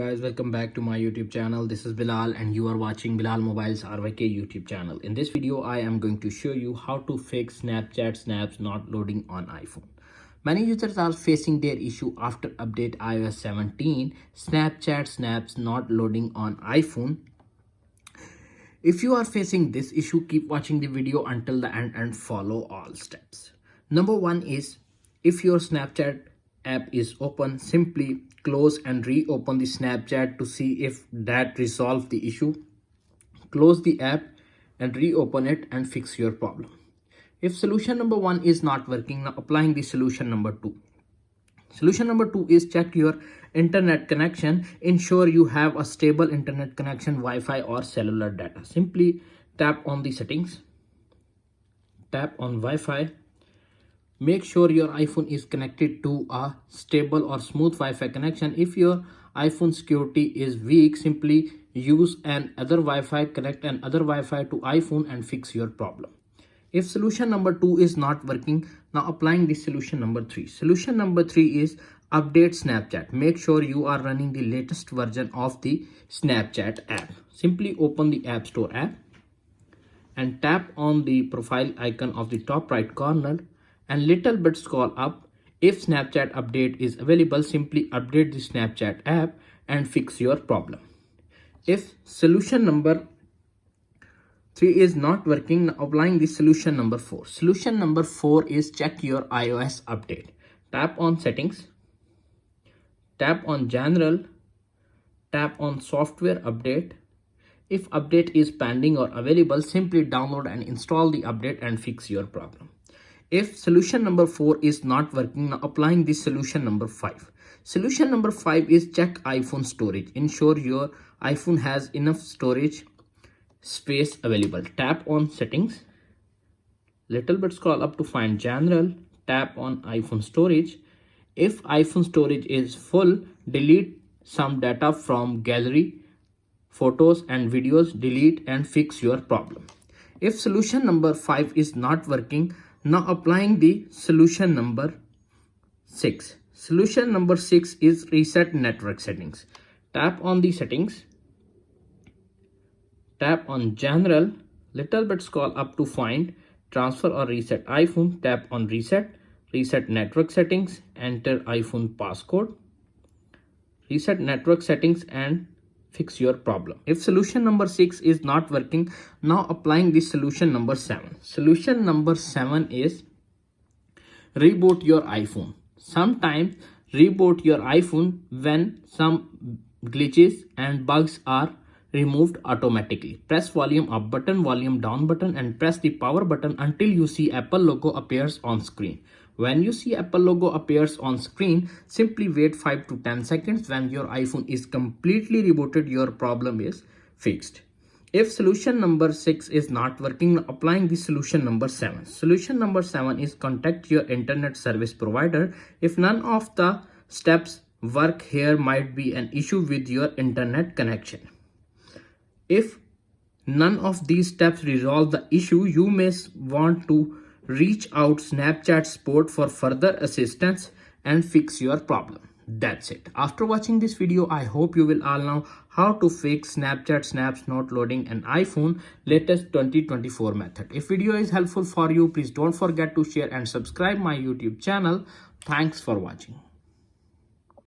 Guys, welcome back to my YouTube channel. This is Bilal and you are watching Bilal Mobiles RYK YouTube channel. In this video I am going to show you how to fix Snapchat snaps not loading on iPhone. Many users are facing their issue after update iOS 17, Snapchat snaps not loading on iPhone. If you are facing this issue, keep watching the video until the end and follow all steps. Number 1 is, if your Snapchat app is open, simply close and reopen the Snapchat to see if that resolves the issue. Close the app and reopen it and fix your problem. If solution number 1 is not working, now applying the solution number 2. Solution number 2 is check your internet connection. Ensure you have a stable internet connection, Wi-Fi or cellular data. Simply tap on the settings, tap on Wi-Fi. Make sure your iPhone is connected to a stable or smooth Wi-Fi connection. If your iPhone security is weak, simply use another Wi-Fi, connect another Wi-Fi to iPhone and fix your problem. If solution number 2 is not working, now applying the solution number 3. Solution number 3 is update Snapchat. Make sure you are running the latest version of the Snapchat app. Simply open the App Store app and tap on the profile icon of the top right corner and little bit scroll up. If Snapchat update is available, simply update the Snapchat app and fix your problem. If solution number 3 is not working, applying the solution number 4. Solution number 4 is check your iOS update. Tap on settings, tap on general, tap on software update. If update is pending or available, simply download and install the update and fix your problem. If solution number 4 is not working, now applying the solution number 5. Solution number 5 is check iPhone storage. Ensure your iPhone has enough storage space available. Tap on settings, little bit scroll up to find general, tap on iPhone storage. If iPhone storage is full, delete some data from gallery, photos and videos, delete and fix your problem. If solution number 5 is not working, now applying the solution number 6. Solution number 6 is reset network settings. Tap on the settings, tap on general, little bit scroll up to find transfer or reset iPhone, tap on reset, reset network settings, enter iPhone passcode, reset network settings and fix your problem. If solution number 6 is not working, now applying the solution number 7. Solution number 7 is reboot your iPhone. Sometimes reboot your iPhone when some glitches and bugs are removed automatically. Press volume up button, volume down button and press the power button until you see Apple logo appears on screen. When you see Apple logo appears on screen, simply wait 5 to 10 seconds. When your iPhone is completely rebooted, your problem is fixed. If solution number 6 is not working, applying the solution number 7. Solution number 7 is contact your internet service provider. If none of the steps work, here might be an issue with your internet connection. If none of these steps resolve the issue, you may want to reach out Snapchat support for further assistance and fix your problem. That's it. After watching this video, I hope you will all know how to fix Snapchat snaps not loading an iPhone latest 2024 method. If video is helpful for you, please don't forget to share and subscribe my YouTube channel. Thanks for watching.